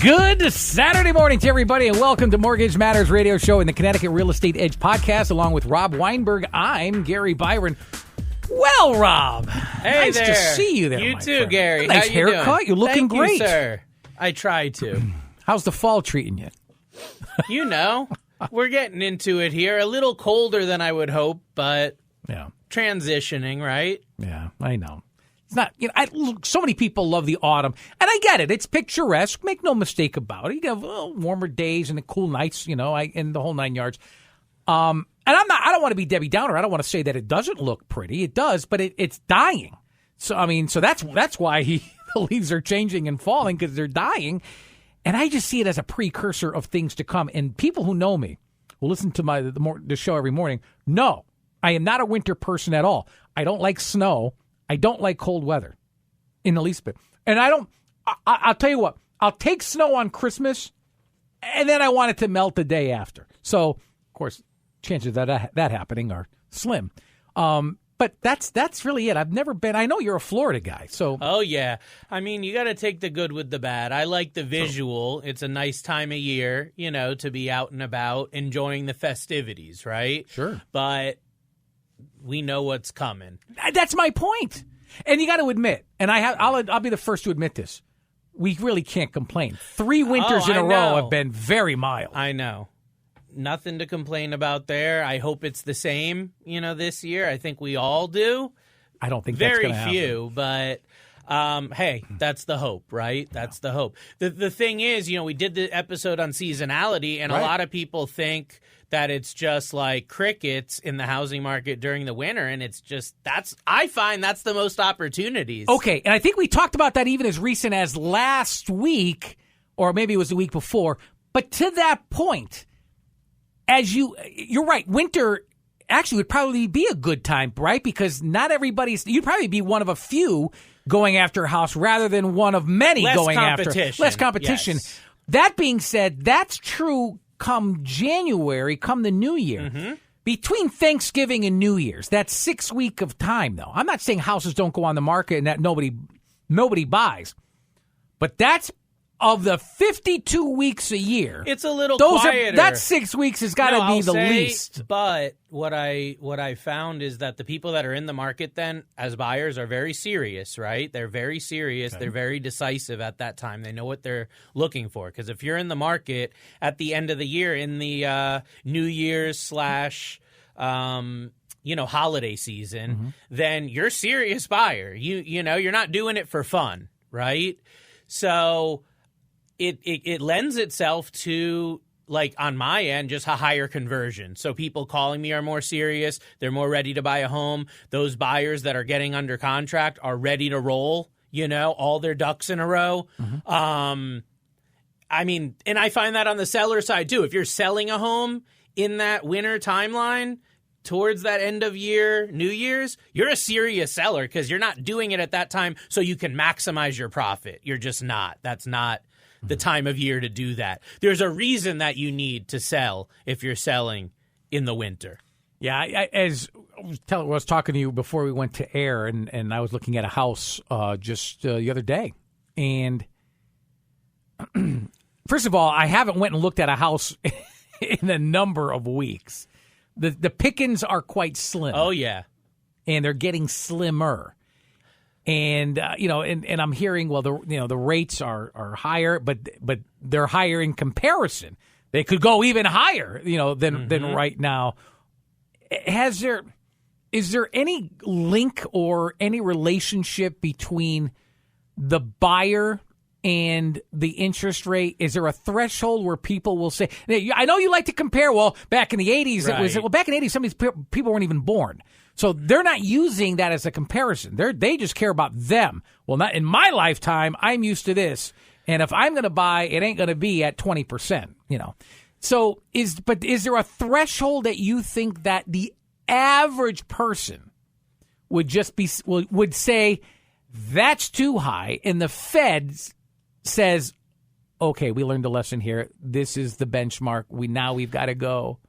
Good Saturday morning to everybody, and welcome to Mortgage Matters Radio Show and the Connecticut Real Estate Edge podcast, along with Rob Weinberg. I'm Gary Byron. Well, Rob, hey, nice there. to see you there, You my too, friend. Gary. Nice How you haircut. doing? You're looking Thank great. you, sir. I try to. How's the fall treating you? You know, we're getting into it here. A little colder than I would hope, but transitioning, right? Yeah, I know. It's not, so many people love the autumn, and I get it. It's picturesque. Make no mistake about it. You have warmer days and the cool nights, and the whole nine yards. And I don't want to be Debbie Downer. I don't want to say that it doesn't look pretty. It does, but it's dying. So that's why the leaves are changing and falling, because they're dying. And I just see it as a precursor of things to come. And people who know me, who listen to the show every morning, know I am not a winter person at all. I don't like snow. I don't like cold weather in the least bit. And I'll tell you what, I'll take snow on Christmas, and then I want it to melt the day after. So, of course, chances of that happening are slim. But that's really it. I've never been. I know you're a Florida guy, so. Oh, yeah. I mean, you got to take the good with the bad. I like the visual. It's a nice time of year, to be out and about, enjoying the festivities, right? Sure. But we know what's coming. That's my point. And you got to admit, and I'll be the first to admit this, we really can't complain. 3 winters in a row have been very mild. I know. Nothing to complain about there. I hope it's the same, this year. I think we all do. I don't think that's going to happen. Very few, but hey, that's the hope, right? That's the hope. The thing is, we did the episode on seasonality, and a lot of people think that it's just like crickets in the housing market during the winter, and it's just I find that's the most opportunities. Okay, and I think we talked about that even as recent as last week, or maybe it was the week before. But to that point, you're right, winter actually would probably be a good time, right? Because not you'd probably be one of a few going after a house rather than one of many going after. Less competition. Yes. That being said, that's true come January, come the new year. Mm-hmm. Between Thanksgiving and New Year's, that 6 week of time, though. I'm not saying houses don't go on the market and that nobody buys. But that's of the 52 weeks a year. It's a little quieter. That 6 weeks has got to be the least. But what I found is that the people that are in the market then as buyers are very serious, right? They're very serious. Okay. They're very decisive at that time. They know what they're looking for. Because if you're in the market at the end of the year in the New Year's / holiday season, then you're a serious buyer. You're not doing it for fun, right? So it lends itself to, like, on my end, just a higher conversion. So people calling me are more serious. They're more ready to buy a home. Those buyers that are getting under contract are ready to roll, all their ducks in a row. Mm-hmm. I mean, and I find that on the seller side, too. If you're selling a home in that winter timeline towards that end of year, New Year's, you're a serious seller because you're not doing it at that time so you can maximize your profit. You're just not. That's not the time of year to do that. There's a reason that you need to sell if you're selling in the winter. Yeah, I was talking to you before we went to air, and I was looking at a house just the other day. And first of all, I haven't went and looked at a house in a number of weeks. The pickings are quite slim. Oh, yeah. And they're getting slimmer. And and I'm hearing, well, the rates are higher, but they're higher in comparison. They could go even higher, than right now. Is there any link or any relationship between the buyer and the interest rate? Is there a threshold where people will say, I know you like to compare, well, back in the 80s, back in the 80s, some of these people weren't even born. So they're not using that as a comparison. They just care about them. Well, not in my lifetime, I'm used to this. And if I'm going to buy, it ain't going to be at 20%, So is there a threshold that you think that the average person would would say that's too high, and the Fed says, okay, we learned a lesson here. This is the benchmark. We've got to go.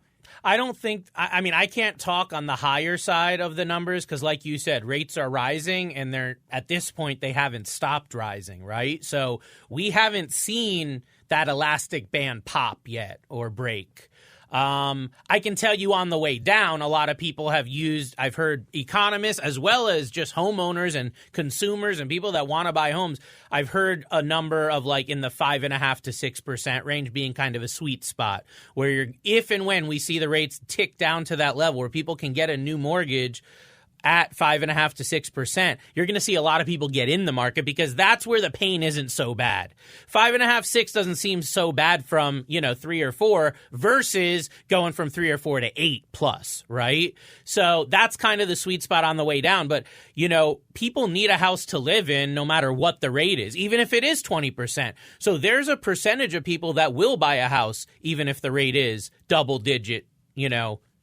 I don't think – I mean, I can't talk on the higher side of the numbers because, like you said, rates are rising, and at this point they haven't stopped rising, right? So we haven't seen that elastic band pop yet or break. I can tell you on the way down, a lot of people have used, I've heard economists as well as just homeowners and consumers and people that want to buy homes. I've heard a number of like in the 5.5% to 6% range being kind of a sweet spot where if and when we see the rates tick down to that level where people can get a new mortgage at 5.5% to 6%, you're going to see a lot of people get in the market because that's where the pain isn't so bad. 5.5%, 6% doesn't seem so bad from 3 or 4 versus going from 3 or 4 to 8+, right? So that's kind of the sweet spot on the way down. But people need a house to live in no matter what the rate is, even if it is 20%. So there's a percentage of people that will buy a house even if the rate is double digit,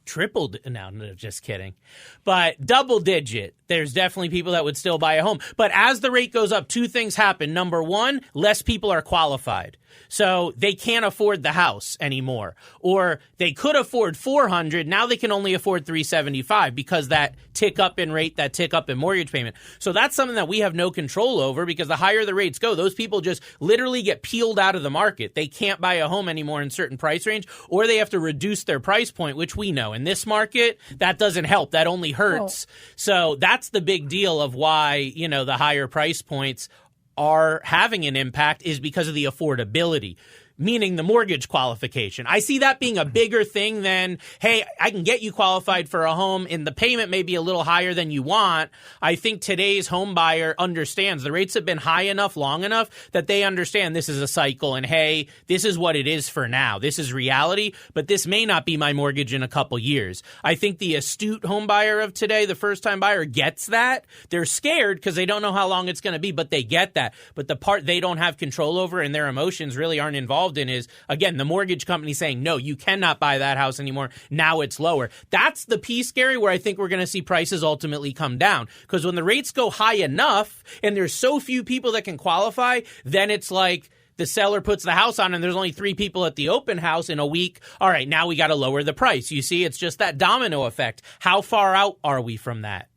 tripled. No, just kidding. But double digit, there's definitely people that would still buy a home. But as the rate goes up, 2 things happen. Number 1, less people are qualified. So they can't afford the house anymore. Or they could afford $400. Now they can only afford $375 because that tick up in rate, that tick up in mortgage payment. So that's something that we have no control over because the higher the rates go, those people just literally get peeled out of the market. They can't buy a home anymore in certain price range, or they have to reduce their price point, which we know in this market, that doesn't help. That only hurts. So that's the big deal of why, the higher price points are having an impact is because of the affordability, meaning the mortgage qualification. I see that being a bigger thing than, hey, I can get you qualified for a home and the payment may be a little higher than you want. I think today's home buyer understands the rates have been high enough, long enough that they understand this is a cycle and, hey, this is what it is for now. This is reality, but this may not be my mortgage in a couple years. I think the astute home buyer of today, the first-time buyer, gets that. They're scared because they don't know how long it's going to be, but they get that. But the part they don't have control over and their emotions really aren't involved in is, again, the mortgage company saying, no, you cannot buy that house anymore. Now it's lower. That's the piece, Gary, where I think we're going to see prices ultimately come down. Because when the rates go high enough and there's so few people that can qualify, then it's like the seller puts the house on and there's only 3 people at the open house in a week. All right, now we got to lower the price. You see, it's just that domino effect. How far out are we from that?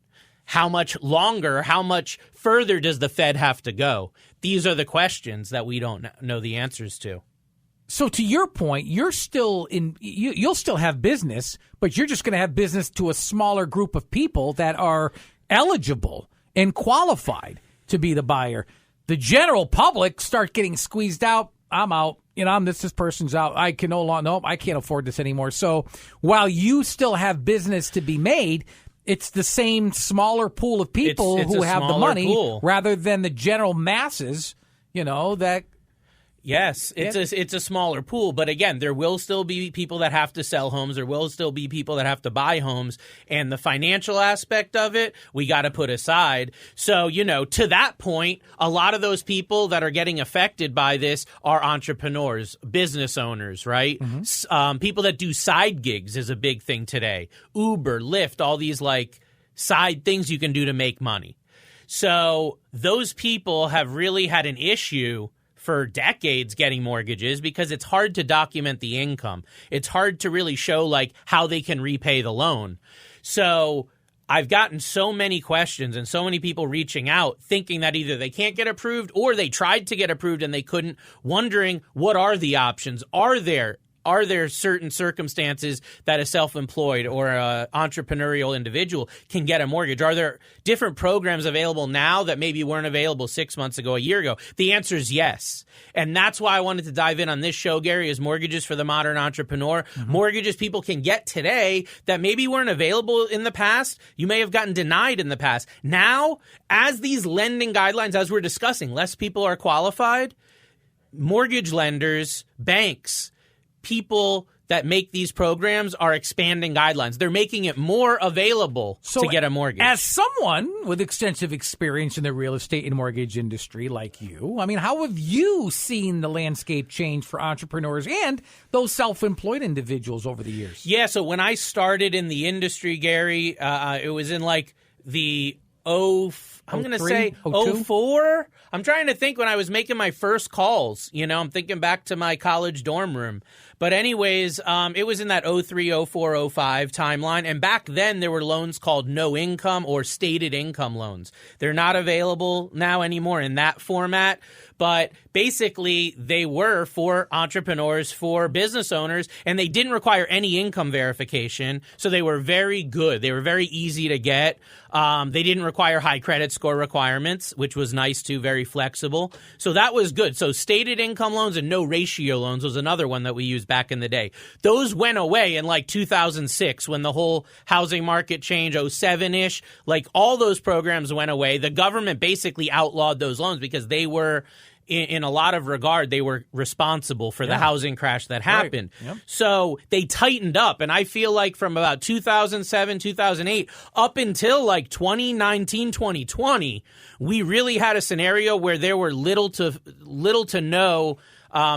How much longer, how much further does the Fed have to go? These are the questions that we don't know the answers to. So to your point, you're still you'll still have business, but you're just going to have business to a smaller group of people that are eligible and qualified to be the buyer. The general public start getting squeezed out. I'm out. This person's out. I can I can't afford this anymore. So while you still have business to be made, it's the same smaller pool of people who have the money rather than the general masses, that. Yes, it's a smaller pool, but again, there will still be people that have to sell homes. There will still be people that have to buy homes, and the financial aspect of it, we got to put aside. So, to that point, a lot of those people that are getting affected by this are entrepreneurs, business owners, right? Mm-hmm. People that do side gigs is a big thing today. Uber, Lyft, all these side things you can do to make money. So those people have really had an issue for decades getting mortgages because it's hard to document the income. It's hard to really show how they can repay the loan. So I've gotten so many questions and so many people reaching out thinking that either they can't get approved or they tried to get approved and they couldn't, wondering what are the options? Are there certain circumstances that a self-employed or an entrepreneurial individual can get a mortgage? Are there different programs available now that maybe weren't available 6 months ago, a year ago? The answer is yes. And that's why I wanted to dive in on this show, Gary, is mortgages for the modern entrepreneur. Mm-hmm. Mortgages people can get today that maybe weren't available in the past. You may have gotten denied in the past. Now, as these lending guidelines, as we're discussing, less people are qualified, mortgage lenders, banks, people that make these programs are expanding guidelines. They're making it more available to get a mortgage. As someone with extensive experience in the real estate and mortgage industry like you, how have you seen the landscape change for entrepreneurs and those self-employed individuals over the years? Yeah, so when I started in the industry, Gary, it was in the I'm going to say 04. I'm trying to think when I was making my first calls. I'm thinking back to my college dorm room. But anyways, it was in that 03, 04, 05 timeline. And back then there were loans called no income or stated income loans. They're not available now anymore in that format. But basically, they were for entrepreneurs, for business owners, and they didn't require any income verification. So they were very good. They were very easy to get. They didn't require high credit score requirements, which was nice too, very flexible. So that was good. So stated income loans and no ratio loans was another one that we used back in the day. Those went away in like 2006 when the whole housing market changed, 07-ish. Like all those programs went away. The government basically outlawed those loans because they were, in a lot of regard, they were responsible for the housing crash that happened. Right. Yep. So they tightened up. And I feel like from about 2007, 2008, up until like 2019, 2020, we really had a scenario where there were little to no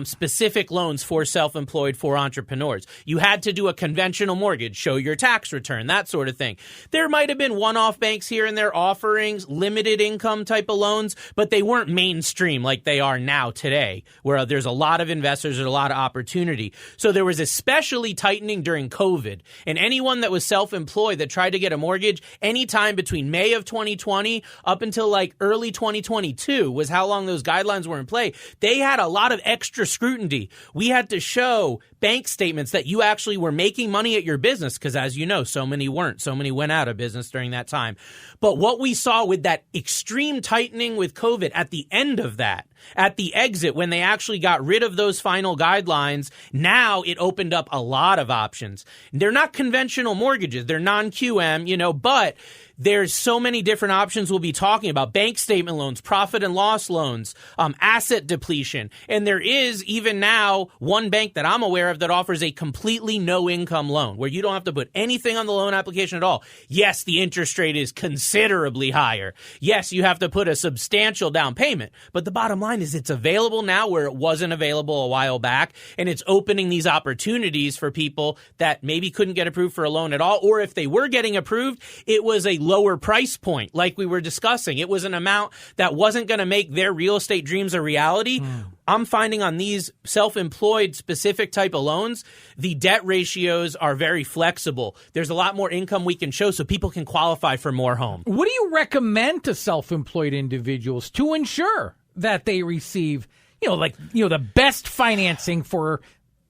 specific loans for self-employed, for entrepreneurs. You had to do a conventional mortgage, show your tax return, that sort of thing. There might have been one-off banks here and there offering limited income type of loans, but they weren't mainstream like they are now today, where there's a lot of investors and a lot of opportunity. So there was especially tightening during COVID. And anyone that was self-employed that tried to get a mortgage anytime between May of 2020 up until like early 2022 was how long those guidelines were in play. They had a lot of extra scrutiny. We had to show bank statements that you actually were making money at your business because, as you know, so many weren't. So many went out of business during that time. But what we saw with that extreme tightening with COVID at the end of that, at the exit, when they actually got rid of those final guidelines, now it opened up a lot of options. They're not conventional mortgages. They're non-QM, but there's so many different options we'll be talking about. Bank statement loans, profit and loss loans, asset depletion. And there is even now one bank that I'm aware of that offers a completely no income loan where you don't have to put anything on the loan application at all. Yes, the interest rate is considerably higher. Yes, you have to put a substantial down payment. But the bottom line is it's available now where it wasn't available a while back. And it's opening these opportunities for people that maybe couldn't get approved for a loan at all. Or if they were getting approved, it was a lower price point, like we were discussing. It was an amount that wasn't going to make their real estate dreams a reality. I'm finding on these self-employed specific type of loans, the debt ratios are very flexible. There's a lot more income we can show so people can qualify for more home. What do you recommend to self-employed individuals to ensure that they receive, the best financing for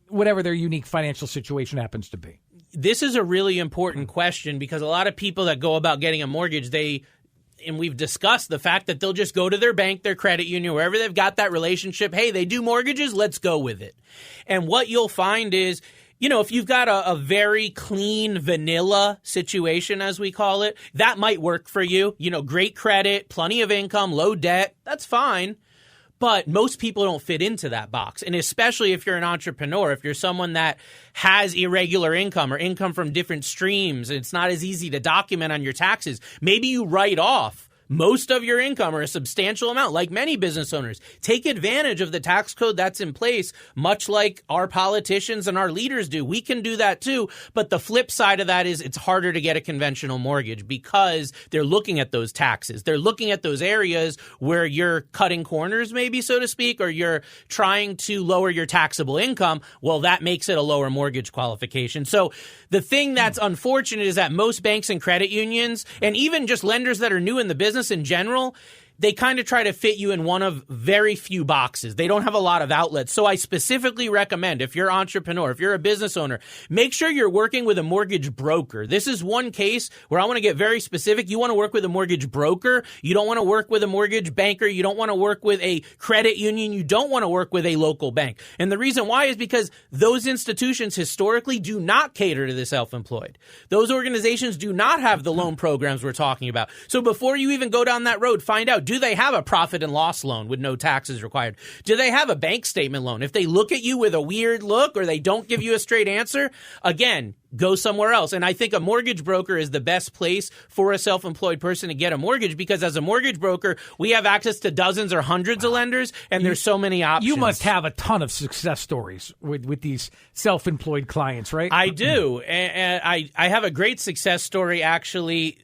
whatever their unique financial situation happens to be? This is a really important question because a lot of people that go about getting a mortgage, and we've discussed the fact that they'll just go to their bank, their credit union, wherever they've got that relationship. Hey, they do mortgages, let's go with it. And what you'll find is, if you've got a very clean vanilla situation, as we call it, that might work for you. Great credit, plenty of income, low debt, that's fine. But most people don't fit into that box. And especially if you're an entrepreneur, if you're someone that has irregular income or income from different streams, it's not as easy to document on your taxes. Maybe you write off most of your income or a substantial amount, like many business owners. Take advantage of the tax code that's in place, much like our politicians and our leaders do. We can do that too. But the flip side of that is it's harder to get a conventional mortgage because they're looking at those taxes. They're looking at those areas where you're cutting corners, maybe, so to speak, or you're trying to lower your taxable income. Well, that makes it a lower mortgage qualification. So the thing that's unfortunate is that most banks and credit unions, and even just lenders that are new in the business in general, they kind of try to fit you in one of very few boxes. They don't have a lot of outlets. So I specifically recommend, if you're an entrepreneur, if you're a business owner, make sure you're working with a mortgage broker. This is one case where I want to get very specific. You want to work with a mortgage broker. You don't want to work with a mortgage banker. You don't want to work with a credit union. You don't want to work with a local bank. And the reason why is because those institutions historically do not cater to the self-employed. Those organizations do not have the loan programs we're talking about. So before you even go down that road, find out, do they have a profit and loss loan with no taxes required? Do they have a bank statement loan? If they look at you with a weird look or they don't give you a straight answer, again, go somewhere else. And I think a mortgage broker is the best place for a self-employed person to get a mortgage because as a mortgage broker, we have access to dozens or hundreds of lenders, and there's so many options. You must have a ton of success stories with these self-employed clients, right? I do. And I have a great success story, actually,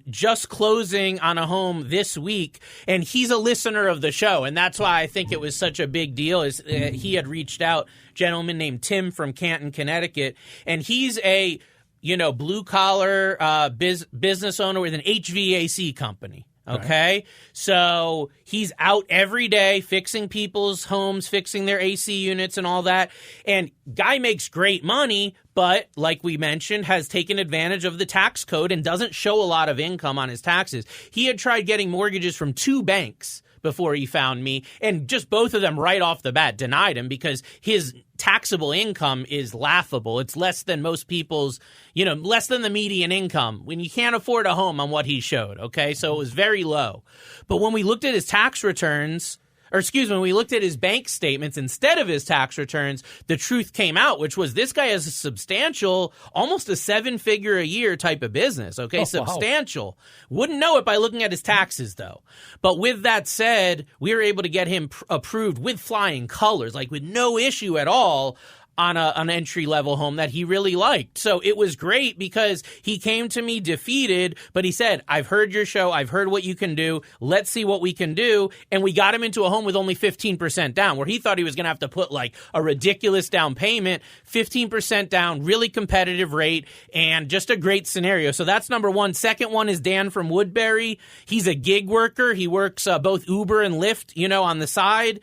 just closing on a home this week, and he's a listener of the show, and that's why I think it was such a big deal. Is he had reached out gentleman named Tim from Canton, Connecticut, and he's a blue collar business owner with an HVAC company. Okay. Right. So he's out every day fixing people's homes, fixing their AC units and all that. And guy makes great money, but like we mentioned, has taken advantage of the tax code and doesn't show a lot of income on his taxes. He had tried getting mortgages from 2 banks before he found me, and just both of them right off the bat denied him because his taxable income is laughable. It's less than most people's, less than the median income when you can't afford a home on what he showed, okay? So it was very low. But when we looked at his tax returns, when we looked at his bank statements instead of his tax returns, the truth came out, which was this guy has a substantial, almost a 7-figure a year type of business, okay? Substantial. Wow. Wouldn't know it by looking at his taxes, though. But with that said, we were able to get him approved with flying colors, like with no issue at all, on an entry-level home that he really liked. So it was great because he came to me defeated, but he said, I've heard your show. I've heard what you can do. Let's see what we can do. And we got him into a home with only 15% down, where he thought he was going to have to put like a ridiculous down payment. 15% down, really competitive rate, and just a great scenario. So that's number one. Second one is Dan from Woodbury. He's a gig worker. He works both Uber and Lyft, on the side.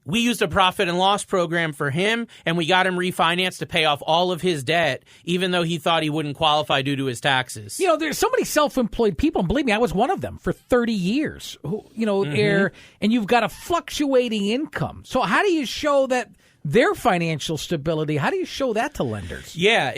We used a profit and loss program for him, and we got him refinanced to pay off all of his debt, even though he thought he wouldn't qualify due to his taxes. There's so many self-employed people, and believe me, I was one of them for 30 years, and you've got a fluctuating income. So how do you show that their financial stability? How do you show that to lenders? Yeah,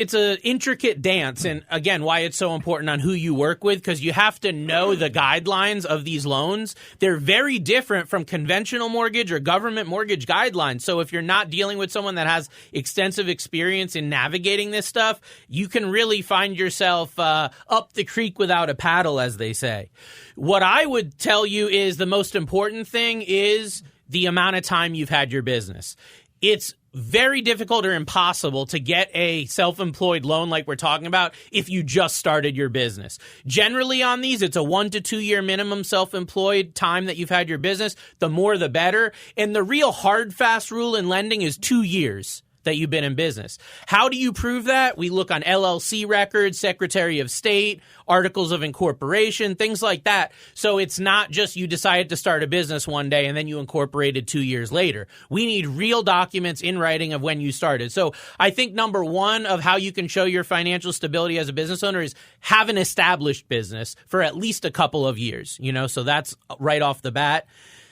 it's an intricate dance, and again, why it's so important on who you work with, because you have to know the guidelines of these loans. They're very different from conventional mortgage or government mortgage guidelines. So if you're not dealing with someone that has extensive experience in navigating this stuff, you can really find yourself up the creek without a paddle, as they say. What I would tell you is the most important thing is the amount of time you've had your business. It's very difficult or impossible to get a self-employed loan like we're talking about if you just started your business. Generally on these, it's a 1 to 2 year minimum self-employed time that you've had your business. The more, the better. And the real hard, fast rule in lending is 2 years that you've been in business. How do you prove that? We look on LLC records, Secretary of State, articles of incorporation, things like that. So it's not just you decided to start a business one day and then you incorporated 2 years later. We need real documents in writing of when you started. So I think number one of how you can show your financial stability as a business owner is have an established business for at least a couple of years, so that's right off the bat.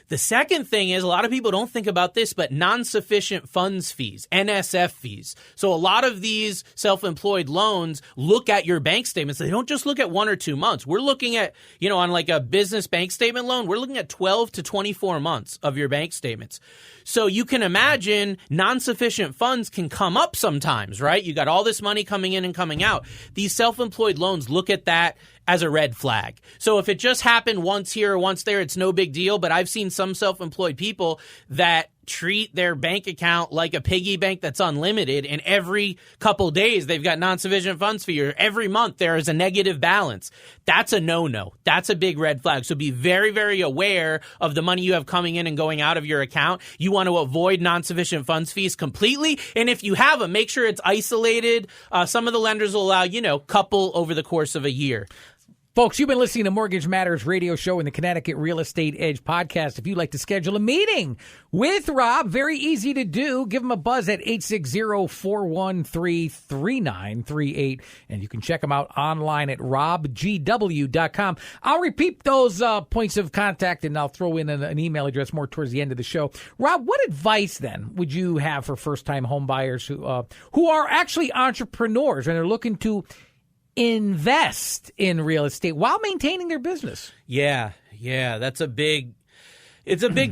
The second thing is a lot of people don't think about this, but non-sufficient funds fees, NSF fees. So a lot of these self-employed loans look at your bank statements. They don't just look at 1 or 2 months. We're looking at, on like a business bank statement loan, we're looking at 12 to 24 months of your bank statements. So you can imagine non-sufficient funds can come up sometimes, right? You got all this money coming in and coming out. These self-employed loans look at that as a red flag. So if it just happened once here or once there, it's no big deal. But I've seen some self-employed people that treat their bank account like a piggy bank that's unlimited, and every couple days they've got non-sufficient funds fee, or every month there is a negative balance. That's a no-no. That's a big red flag. So be very, very aware of the money you have coming in and going out of your account. You want to avoid non-sufficient funds fees completely. And if you have them, make sure it's isolated. Some of the lenders will allow, couple over the course of a year. Folks, you've been listening to Mortgage Matters radio show and the Connecticut Real Estate Edge podcast. If you'd like to schedule a meeting with Rob, very easy to do. Give him a buzz at 860-413-3938. And you can check him out online at robgw.com. I'll repeat those points of contact, and I'll throw in an email address more towards the end of the show. Rob, what advice then would you have for first-time home buyers who are actually entrepreneurs and are looking to invest in real estate while maintaining their business? Yeah, it's a big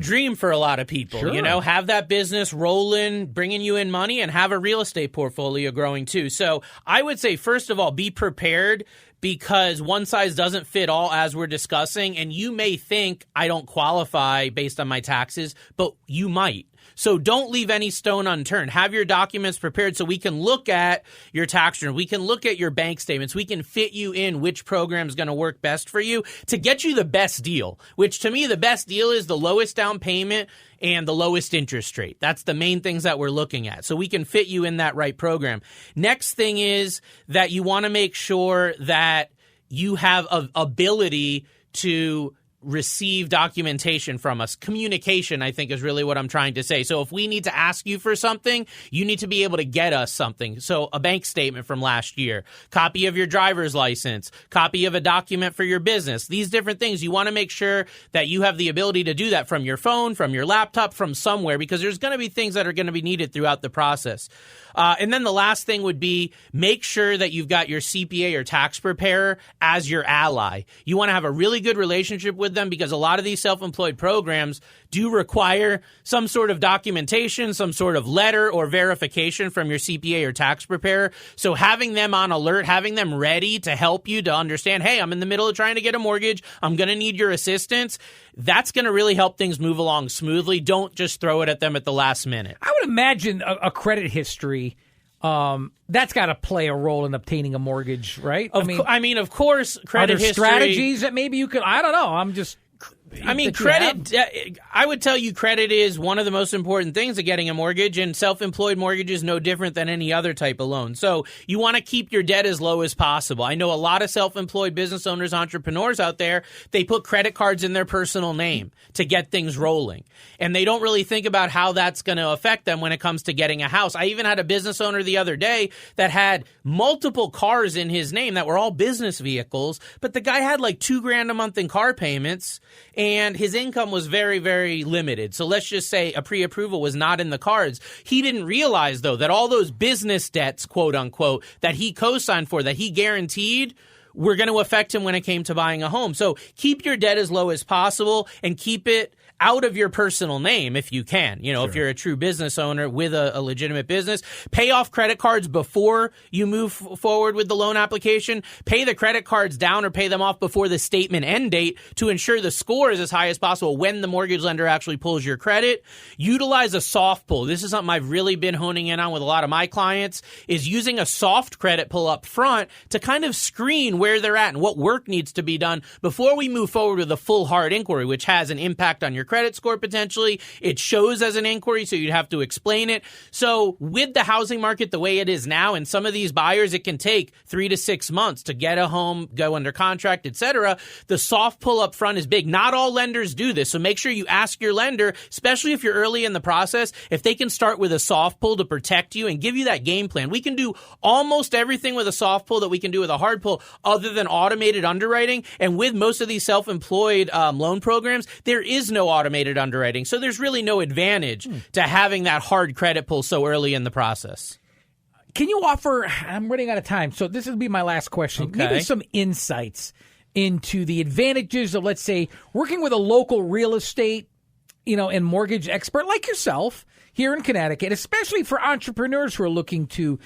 dream for a lot of people. Sure. Have that business rolling, bringing you in money, and have a real estate portfolio growing too. So I would say, first of all, be prepared, because one size doesn't fit all, as we're discussing, and you may think I don't qualify based on my taxes, but you might. So don't leave any stone unturned. Have your documents prepared so we can look at your tax return. We can look at your bank statements. We can fit you in which program is going to work best for you to get you the best deal, which to me, the best deal is the lowest down payment and the lowest interest rate. That's the main things that we're looking at. So we can fit you in that right program. Next thing is that you want to make sure that you have an ability to receive documentation from us. Communication, I think, is really what I'm trying to say. So if we need to ask you for something, you need to be able to get us something. So a bank statement from last year, copy of your driver's license, copy of a document for your business, these different things. You want to make sure that you have the ability to do that from your phone, from your laptop, from somewhere, because there's going to be things that are going to be needed throughout the process. And then the last thing would be make sure that you've got your CPA or tax preparer as your ally. You want to have a really good relationship with them because a lot of these self-employed programs do require some sort of documentation, some sort of letter or verification from your CPA or tax preparer. So having them on alert, having them ready to help you to understand, hey, I'm in the middle of trying to get a mortgage, I'm going to need your assistance, that's going to really help things move along smoothly. Don't just throw it at them at the last minute. I would imagine a credit history, that's got to play a role in obtaining a mortgage, right? I mean, of course, credit are there history. Strategies that maybe you could, I don't know. I'm just. I mean, credit, I would tell you credit is one of the most important things of getting a mortgage, and self-employed mortgage is no different than any other type of loan. So you want to keep your debt as low as possible. I know a lot of self-employed business owners, entrepreneurs out there, they put credit cards in their personal name to get things rolling. And they don't really think about how that's going to affect them when it comes to getting a house. I even had a business owner the other day that had multiple cars in his name that were all business vehicles, but the guy had like $2,000 a month in car payments, and his income was very, very limited. So let's just say a pre-approval was not in the cards. He didn't realize, though, that all those business debts, quote unquote, that he co-signed for, that he guaranteed, were going to affect him when it came to buying a home. So keep your debt as low as possible and keep it out of your personal name if you can. You know, sure. If you're a true business owner with a legitimate business, pay off credit cards before you move forward with the loan application. Pay the credit cards down or pay them off before the statement end date to ensure the score is as high as possible when the mortgage lender actually pulls your credit. Utilize a soft pull. This is something I've really been honing in on with a lot of my clients, is using a soft credit pull up front to kind of screen where they're at and what work needs to be done before we move forward with a full hard inquiry, which has an impact on your credit score potentially. It shows as an inquiry, so you'd have to explain it. So with the housing market the way it is now, and some of these buyers, it can take 3 to 6 months to get a home, go under contract, etc. The soft pull up front is big. Not all lenders do this, so make sure you ask your lender, especially if you're early in the process, if they can start with a soft pull to protect you and give you that game plan. We can do almost everything with a soft pull that we can do with a hard pull other than automated underwriting. And with most of these self-employed loan programs, there is no automated underwriting. So there's really no advantage to having that hard credit pull so early in the process. Can you offer, I'm running out of time, so this will be my last question, maybe some insights into the advantages of, let's say, working with a local real estate, and mortgage expert like yourself here in Connecticut, especially for entrepreneurs who are looking to,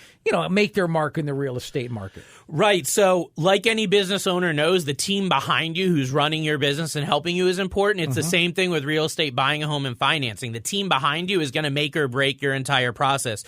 make their mark in the real estate market. Right. So like any business owner knows, the team behind you who's running your business and helping you is important. It's the same thing with real estate, buying a home and financing. The team behind you is going to make or break your entire process.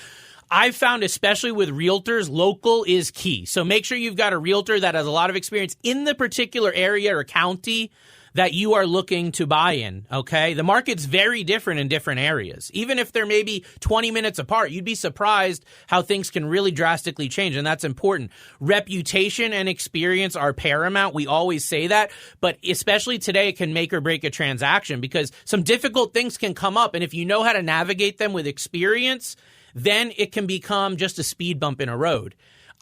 I've found, especially with realtors, local is key. So make sure you've got a realtor that has a lot of experience in the particular area or county that you are looking to buy in, okay? The market's very different in different areas. Even if they're maybe 20 minutes apart, you'd be surprised how things can really drastically change, and that's important. Reputation and experience are paramount. We always say that, but especially today, it can make or break a transaction because some difficult things can come up, and if you know how to navigate them with experience, then it can become just a speed bump in a road.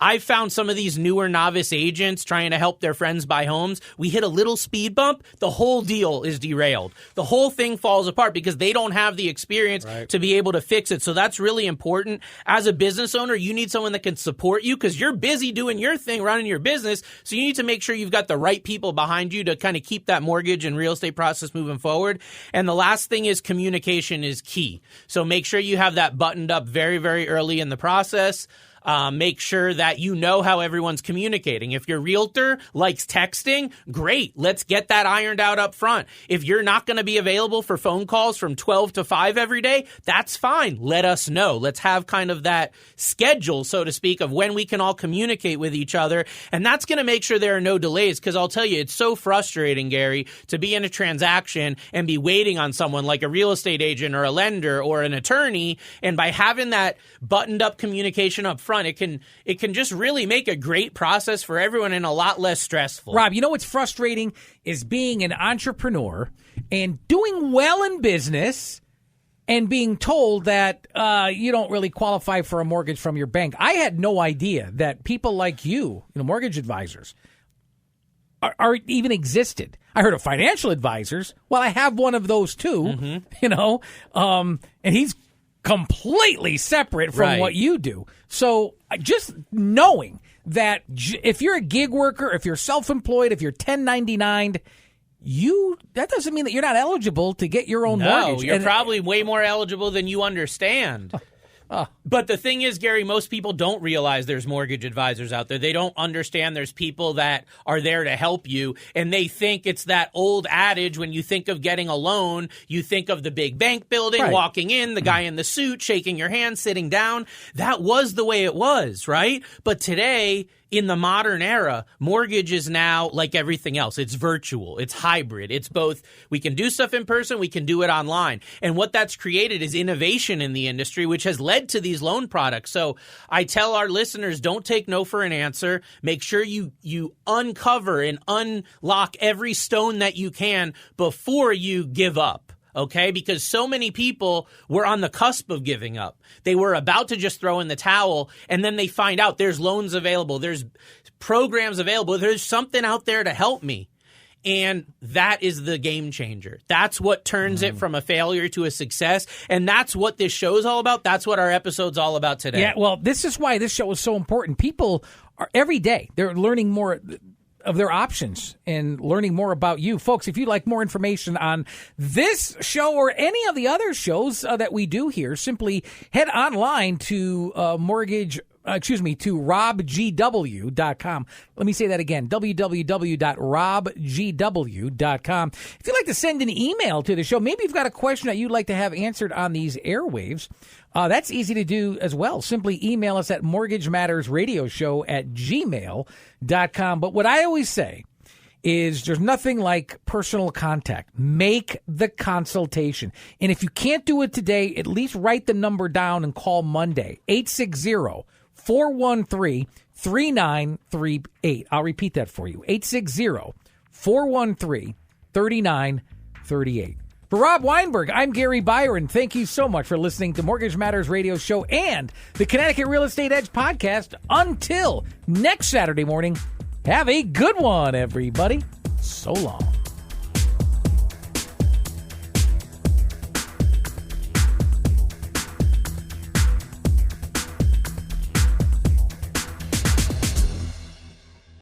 I've found some of these newer novice agents trying to help their friends buy homes. We hit a little speed bump, the whole deal is derailed. The whole thing falls apart because they don't have the experience to be able to fix it. So that's really important. As a business owner, you need someone that can support you because you're busy doing your thing, running your business. So you need to make sure you've got the right people behind you to kind of keep that mortgage and real estate process moving forward. And the last thing is communication is key. So make sure you have that buttoned up very, very early in the process. Make sure that you know how everyone's communicating. If your realtor likes texting, great. Let's get that ironed out up front. If you're not going to be available for phone calls from 12 to 5 every day, that's fine. Let us know. Let's have kind of that schedule, so to speak, of when we can all communicate with each other. And that's going to make sure there are no delays, because I'll tell you, it's so frustrating, Gary, to be in a transaction and be waiting on someone like a real estate agent or a lender or an attorney. And by having that buttoned up communication up front, it can just really make a great process for everyone and a lot less stressful. Rob, you know what's frustrating is being an entrepreneur and doing well in business and being told that you don't really qualify for a mortgage from your bank. I had no idea that people like you mortgage advisors, are even existed. I heard of financial advisors. Well, I have one of those too, and he's completely separate from what you do. So just knowing that if you're a gig worker, if you're self-employed, if you're 1099, that doesn't mean that you're not eligible to get your own mortgage. You're probably way more eligible than you understand. But the thing is, Gary, most people don't realize there's mortgage advisors out there. They don't understand there's people that are there to help you. And they think it's that old adage, when you think of getting a loan, you think of the big bank building, walking in, the guy in the suit, shaking your hand, sitting down. That was the way it was, right? But today, in the modern era, mortgage is now like everything else. It's virtual. It's hybrid. It's both. We can do stuff in person. We can do it online. And what that's created is innovation in the industry, which has led to these loan products. So I tell our listeners, don't take no for an answer. Make sure you uncover and unlock every stone that you can before you give up. Okay, because so many people were on the cusp of giving up. They were about to just throw in the towel, and then they find out there's loans available, there's programs available, there's something out there to help me. And that is the game changer. That's what turns it from a failure to a success. And that's what this show's all about. That's what our episode's all about today. Yeah, well, this is why this show is so important. People are every day, they're learning more of their options and learning more about you. Folks, if you'd like more information on this show or any of the other shows that we do here, simply head online to to robgw.com. Let me say that again, www.robgw.com. If you'd like to send an email to the show, maybe you've got a question that you'd like to have answered on these airwaves, that's easy to do as well. Simply email us at mortgagemattersradioshow@gmail.com. But what I always say is there's nothing like personal contact. Make the consultation. And if you can't do it today, at least write the number down and call Monday, 860-413-3938. I'll repeat that for you, 860-413-3938. For Rob Weinberg, I'm Gary Byron. Thank you so much for listening to Mortgage Matters Radio Show and the Connecticut Real Estate Edge podcast. Until next Saturday morning, have a good one, everybody. So long.